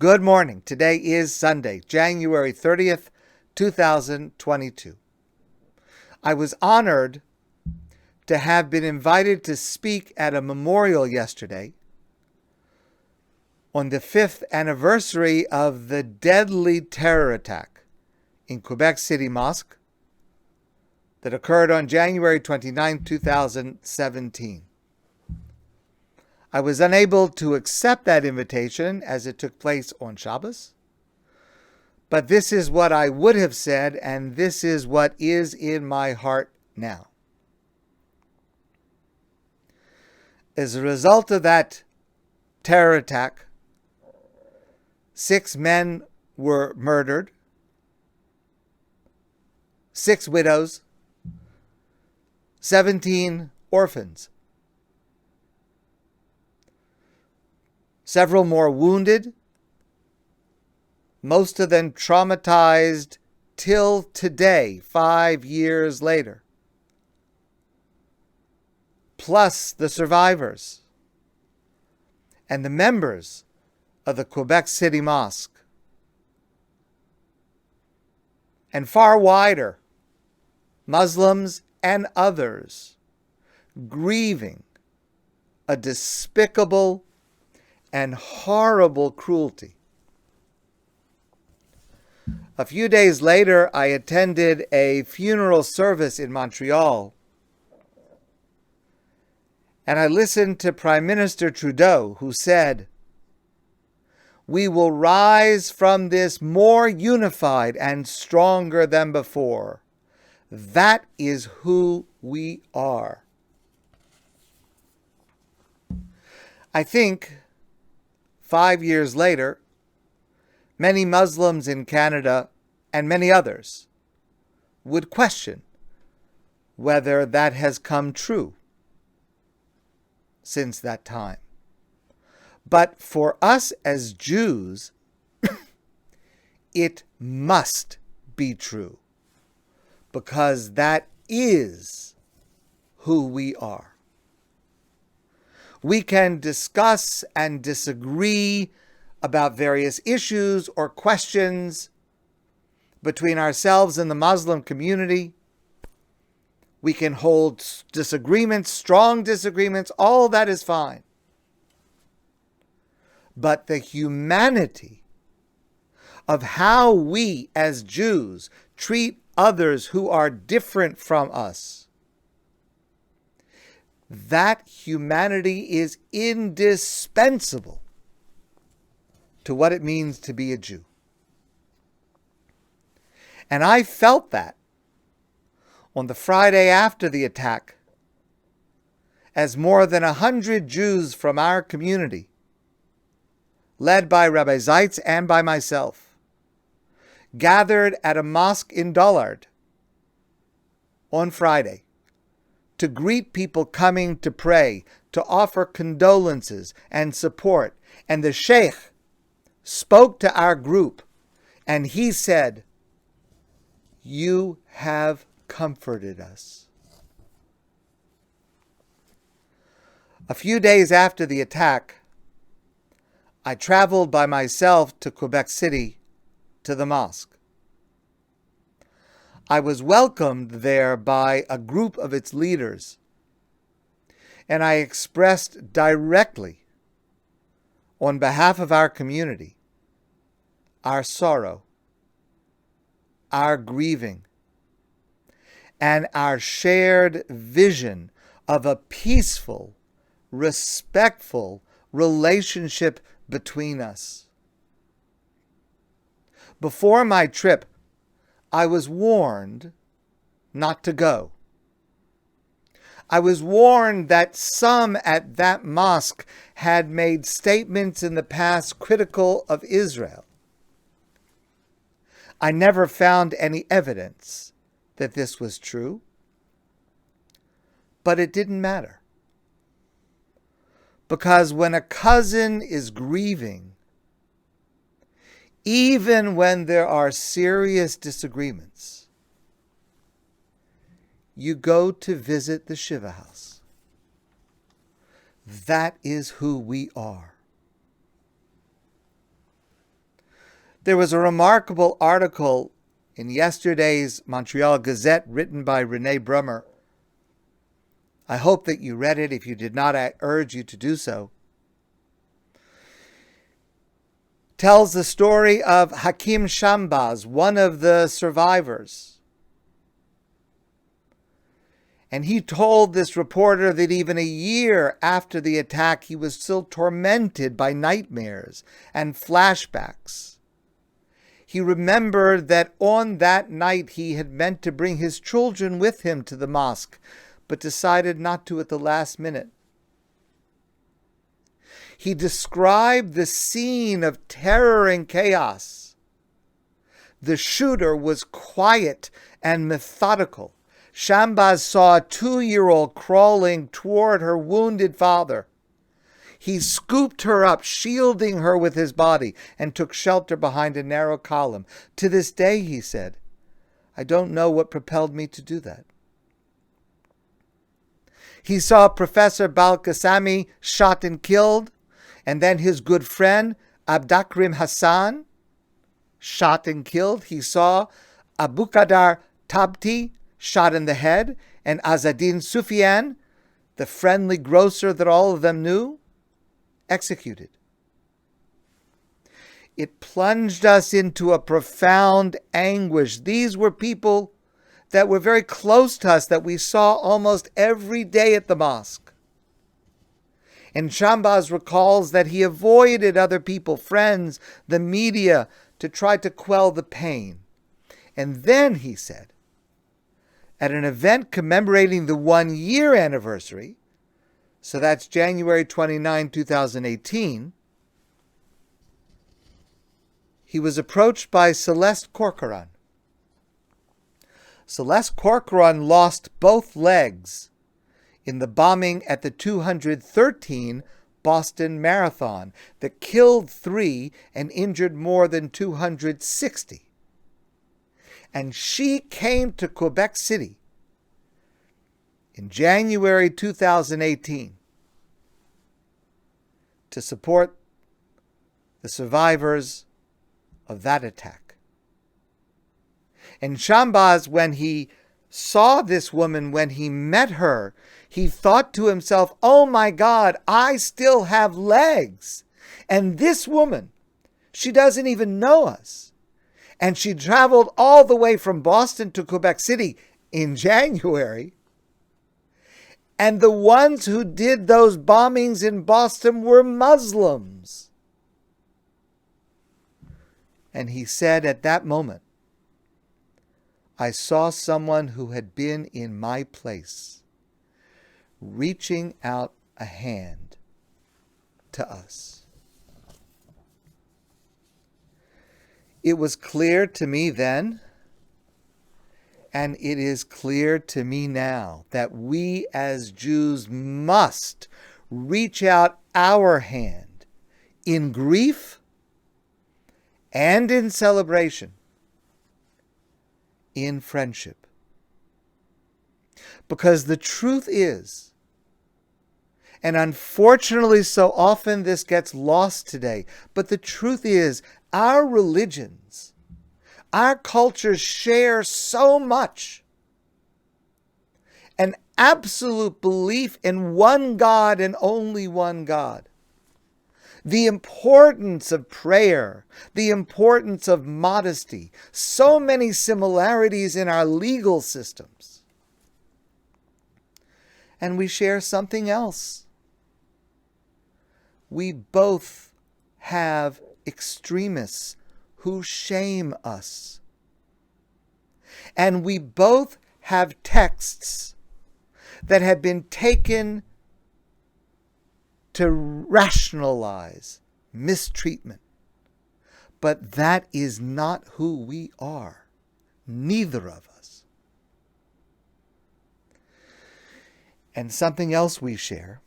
Good morning. Today is Sunday, January 30th, 2022. I was honored to have been invited to speak at a memorial yesterday on the 5th anniversary of the deadly terror attack in Quebec City Mosque that occurred on January 29, 2017. I was unable to accept that invitation as it took place on Shabbos, but this is what I would have said, and this is what is in my heart now. As a result of that terror attack, 6 men were murdered, 6 widows, 17 orphans. Several more wounded, most of them traumatized till today, 5 years later. Plus the survivors and the members of the Quebec City Mosque. And far wider, Muslims and others grieving a despicable and horrible cruelty. A few days later, I attended a funeral service in Montreal, and I listened to Prime Minister Trudeau, who said, "We will rise from this more unified and stronger than before. That is who we are." I think 5 years later, many Muslims in Canada and many others would question whether that has come true since that time. But for us as Jews, it must be true, because that is who we are. We can discuss and disagree about various issues or questions between ourselves and the Muslim community. We can hold disagreements, strong disagreements, all that is fine. But the humanity of how we as Jews treat others who are different from us, that humanity is indispensable to what it means to be a Jew. And I felt that on the Friday after the attack, as more than 100 Jews from our community, led by Rabbi Zeitz and by myself, gathered at a mosque in Dollard on Friday to greet people coming to pray, to offer condolences and support. And the Sheikh spoke to our group, and he said, "You have comforted us." A few days after the attack, I traveled by myself to Quebec City to the mosque. I was welcomed there by a group of its leaders, and I expressed directly, on behalf of our community, our sorrow, our grieving, and our shared vision of a peaceful, respectful relationship between us. Before my trip, I was warned not to go. I was warned that some at that mosque had made statements in the past critical of Israel. I never found any evidence that this was true, but it didn't matter. Because when a cousin is grieving, even when there are serious disagreements, you go to visit the Shiva house. That is who we are. There was a remarkable article in yesterday's Montreal Gazette written by René Brummer. I hope that you read it. If you did not, I urge you to do so. Tells the story of Hakim Shambaz, one of the survivors. And he told this reporter that even a year after the attack, he was still tormented by nightmares and flashbacks. He remembered that on that night he had meant to bring his children with him to the mosque, but decided not to at the last minute. He described the scene of terror and chaos. The shooter was quiet and methodical. Shambaz saw a 2-year-old crawling toward her wounded father. He scooped her up, shielding her with his body, and took shelter behind a narrow column. To this day, he said, I don't know what propelled me to do that. He saw Professor Balkasami shot and killed, and then his good friend Abdakrim Hassan shot and killed. He saw Abu Qadar Tabti shot in the head, and Azadin Sufyan, the friendly grocer that all of them knew, executed. It plunged us into a profound anguish. These were people that were very close to us, that we saw almost every day at the mosque. And Shambaz recalls that he avoided other people, friends, the media, to try to quell the pain. And then, he said, at an event commemorating the 1-year anniversary, so that's January 29, 2018, he was approached by Celeste Corcoran. Celeste Corcoran lost both legs in the bombing at the 213 Boston Marathon that killed 3 and injured more than 260. And she came to Quebec City in January 2018 to support the survivors of that attack. And Shambaz, when he saw this woman, when he met her, he thought to himself, oh my God, I still have legs. And this woman, she doesn't even know us. And she traveled all the way from Boston to Quebec City in January. And the ones who did those bombings in Boston were Muslims. And he said at that moment, I saw someone who had been in my place, reaching out a hand to us. It was clear to me then, and it is clear to me now, that we as Jews must reach out our hand in grief and in celebration, in friendship. Because the truth is, and unfortunately so often this gets lost today, but the truth is, our religions, our cultures share so much. An absolute belief in one God and only one God. The importance of prayer, the importance of modesty, so many similarities in our legal systems. And we share something else. We both have extremists who shame us. And we both have texts that have been taken to rationalize mistreatment. But that is not who we are. Neither of us. And something else we share.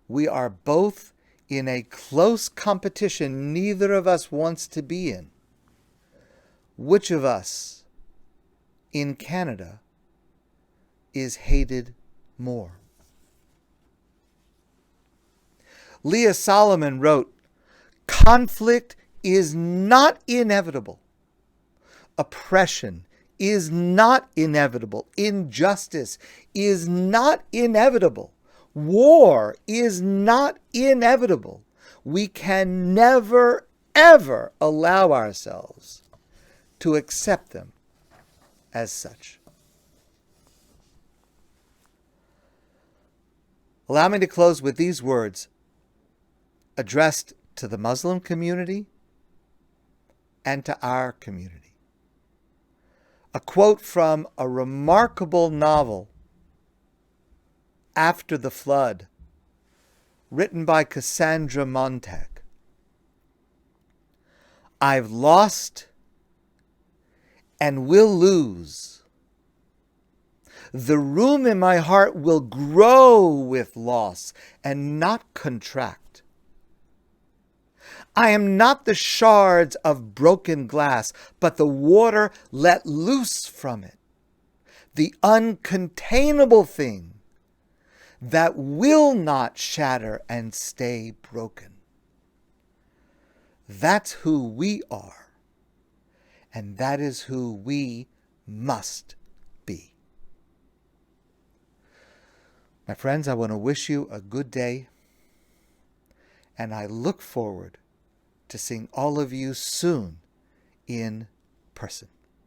We are both in a close competition neither of us wants to be in. Which of us in Canada is hated more? Leah Solomon wrote, conflict is not inevitable. Oppression is not inevitable. Injustice is not inevitable. War is not inevitable. We can never, ever allow ourselves to accept them as such. Allow me to close with these words addressed to the Muslim community and to our community. A quote from a remarkable novel, After the Flood, written by Cassandra Montag. I've lost and will lose. The room in my heart will grow with loss and not contract. I am not the shards of broken glass, but the water let loose from it, the uncontainable thing that will not shatter and stay broken. That's who we are, and that is who we must be. My friends, I want to wish you a good day, and I look forward to seeing all of you soon in person.